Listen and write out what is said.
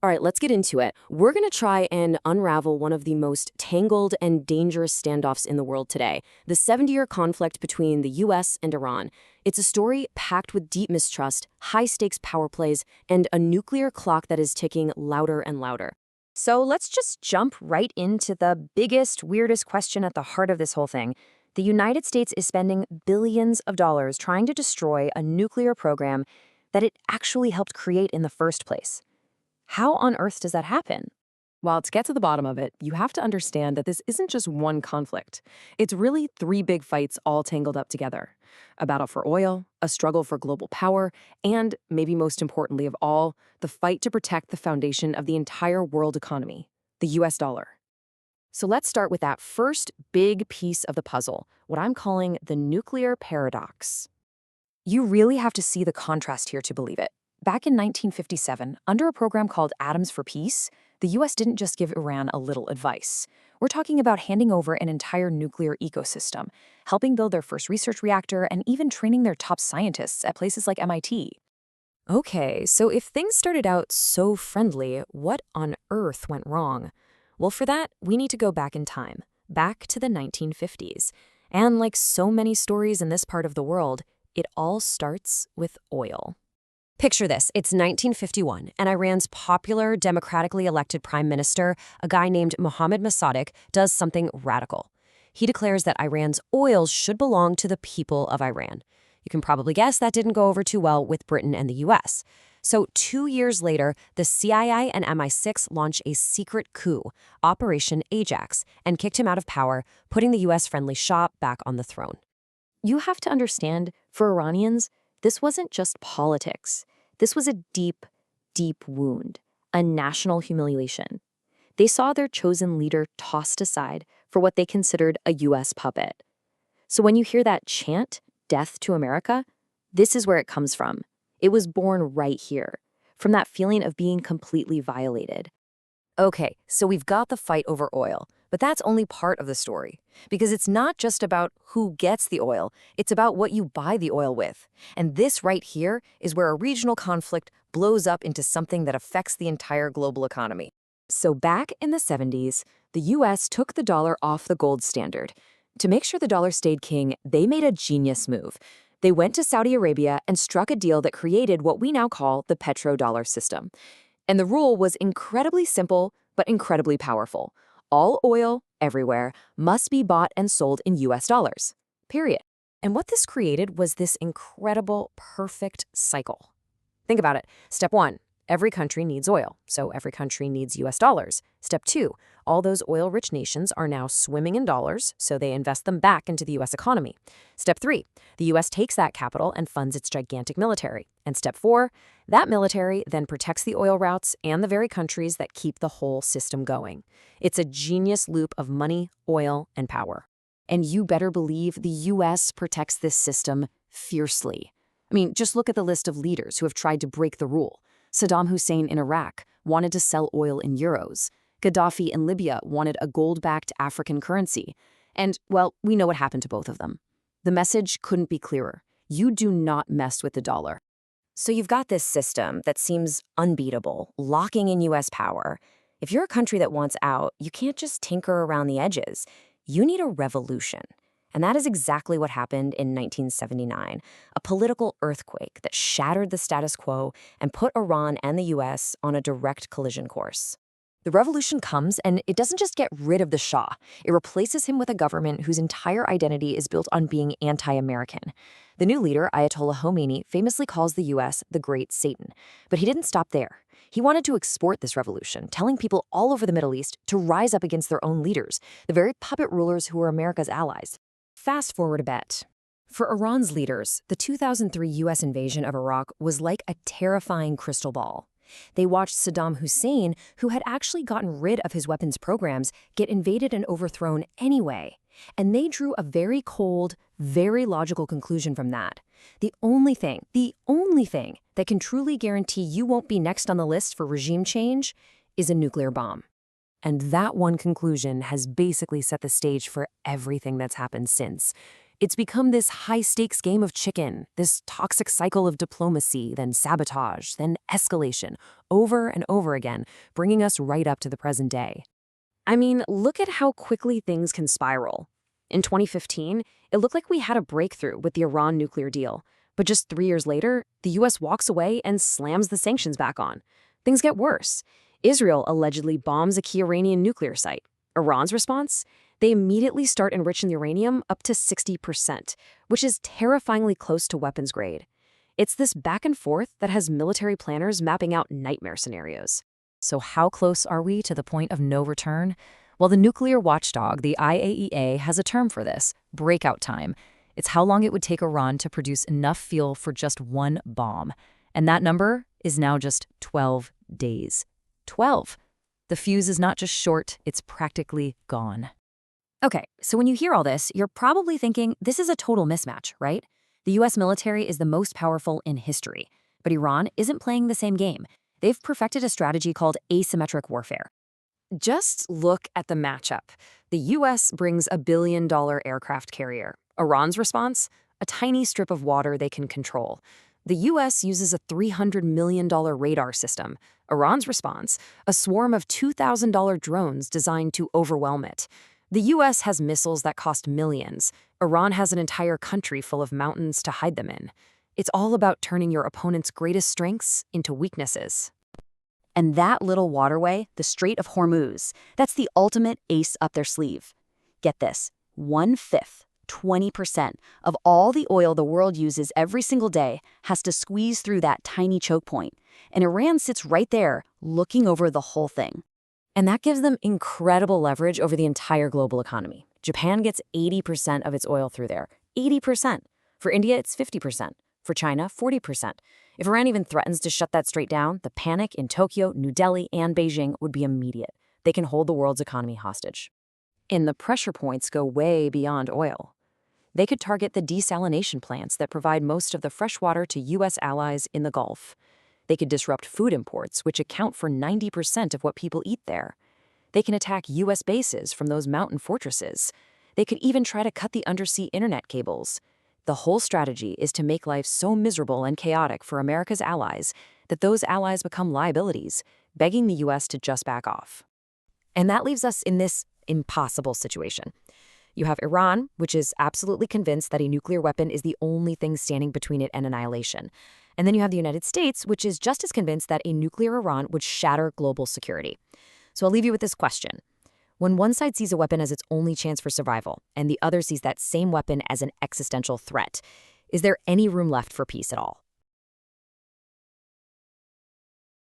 All right, let's get into it. We're going to try and unravel one of the most tangled and dangerous standoffs in the world today, the 70-year conflict between the US and Iran. It's a story packed with deep mistrust, high-stakes power plays, and a nuclear clock that is ticking louder and louder. So let's just jump right into the biggest, weirdest question at the heart of this whole thing. The United States is spending billions of dollars trying to destroy a nuclear program that it actually helped create in the first place. How on earth does that happen? Well, to get to the bottom of it, you have to understand that this isn't just one conflict. It's really three big fights all tangled up together. A battle for oil, a struggle for global power, and, maybe most importantly of all, the fight to protect the foundation of the entire world economy, the US dollar. So let's start with that first big piece of the puzzle, what I'm calling the nuclear paradox. You really have to see the contrast here to believe it. Back in 1957, under a program called Atoms for Peace, the US didn't just give Iran a little advice. We're talking about handing over an entire nuclear ecosystem, helping build their first research reactor, and even training their top scientists at places like MIT. Okay, so if things started out so friendly, what on earth went wrong? Well, for that, we need to go back in time, back to the 1950s. And like so many stories in this part of the world, it all starts with oil. Picture this, it's 1951, and Iran's popular, democratically elected prime minister, a guy named Mohammad Mossadegh, does something radical. He declares that Iran's oil should belong to the people of Iran. You can probably guess that didn't go over too well with Britain and the US. So 2 years later, the CIA and MI6 launch a secret coup, Operation Ajax, and kicked him out of power, putting the US-friendly Shah back on the throne. You have to understand, for Iranians, this wasn't just politics. This was a deep, deep wound, a national humiliation. They saw their chosen leader tossed aside for what they considered a US puppet. So when you hear that chant, "Death to America," this is where it comes from. It was born right here, from that feeling of being completely violated. Okay, so we've got the fight over oil, but that's only part of the story. Because it's not just about who gets the oil, it's about what you buy the oil with. And this right here is where a regional conflict blows up into something that affects the entire global economy. So back in the 70s, the US took the dollar off the gold standard. To make sure the dollar stayed king, they made a genius move. They went to Saudi Arabia and struck a deal that created what we now call the petrodollar system. And the rule was incredibly simple, but incredibly powerful. All oil, everywhere, must be bought and sold in US dollars. Period. And what this created was this incredible, perfect cycle. Think about it. Step 1, every country needs oil, so every country needs US dollars. Step 2, all those oil-rich nations are now swimming in dollars, so they invest them back into the US economy. Step 3, the US takes that capital and funds its gigantic military. And step 4, that military then protects the oil routes and the very countries that keep the whole system going. It's a genius loop of money, oil, and power. And you better believe the US protects this system fiercely. I mean, just look at the list of leaders who have tried to break the rule. Saddam Hussein in Iraq wanted to sell oil in euros. Gaddafi in Libya wanted a gold-backed African currency. And, well, we know what happened to both of them. The message couldn't be clearer. You do not mess with the dollar. So you've got this system that seems unbeatable, locking in US power. If you're a country that wants out, you can't just tinker around the edges. You need a revolution. And that is exactly what happened in 1979, a political earthquake that shattered the status quo and put Iran and the US on a direct collision course. The revolution comes, and it doesn't just get rid of the Shah. It replaces him with a government whose entire identity is built on being anti-American. The new leader, Ayatollah Khomeini, famously calls the US the Great Satan. But he didn't stop there. He wanted to export this revolution, telling people all over the Middle East to rise up against their own leaders, the very puppet rulers who were America's allies. Fast forward a bit. For Iran's leaders, the 2003 US invasion of Iraq was like a terrifying crystal ball. They watched Saddam Hussein, who had actually gotten rid of his weapons programs, get invaded and overthrown anyway. And they drew a very cold, very logical conclusion from that. The only thing that can truly guarantee you won't be next on the list for regime change is a nuclear bomb. And that one conclusion has basically set the stage for everything that's happened since. It's become this high-stakes game of chicken, this toxic cycle of diplomacy, then sabotage, then escalation, over and over again, bringing us right up to the present day. I mean, look at how quickly things can spiral. In 2015, it looked like we had a breakthrough with the Iran nuclear deal. But just 3 years later, the US walks away and slams the sanctions back on. Things get worse. Israel allegedly bombs a key Iranian nuclear site. Iran's response? They immediately start enriching the uranium up to 60%, which is terrifyingly close to weapons grade. It's this back and forth that has military planners mapping out nightmare scenarios. So how close are we to the point of no return? Well, the nuclear watchdog, the IAEA, has a term for this: breakout time. It's how long it would take Iran to produce enough fuel for just one bomb. And that number is now just 12 days. 12! The fuse is not just short, it's practically gone. Okay, so when you hear all this, you're probably thinking this is a total mismatch, right? The US military is the most powerful in history, but Iran isn't playing the same game. They've perfected a strategy called asymmetric warfare. Just look at the matchup. The US brings a billion-dollar aircraft carrier. Iran's response? A tiny strip of water they can control. The US uses a $300 million radar system. Iran's response? A swarm of $2,000 drones designed to overwhelm it. The US has missiles that cost millions. Iran has an entire country full of mountains to hide them in. It's all about turning your opponent's greatest strengths into weaknesses. And that little waterway, the Strait of Hormuz, that's the ultimate ace up their sleeve. Get this, 1/5, 20% of all the oil the world uses every single day has to squeeze through that tiny choke point. And Iran sits right there, looking over the whole thing. And that gives them incredible leverage over the entire global economy. Japan gets 80% of its oil through there. 80%. For India, it's 50%. For China, 40%. If Iran even threatens to shut that strait down, the panic in Tokyo, New Delhi, and Beijing would be immediate. They can hold the world's economy hostage. And the pressure points go way beyond oil. They could target the desalination plants that provide most of the fresh water to U.S. allies in the Gulf. They could disrupt food imports, which account for 90% of what people eat there. They can attack U.S. bases from those mountain fortresses. They could even try to cut the undersea internet cables. The whole strategy is to make life so miserable and chaotic for America's allies that those allies become liabilities, begging the U.S. to just back off. And that leaves us in this impossible situation. You have Iran, which is absolutely convinced that a nuclear weapon is the only thing standing between it and annihilation. And then you have the United States, which is just as convinced that a nuclear Iran would shatter global security. So I'll leave you with this question. When one side sees a weapon as its only chance for survival, and the other sees that same weapon as an existential threat, is there any room left for peace at all?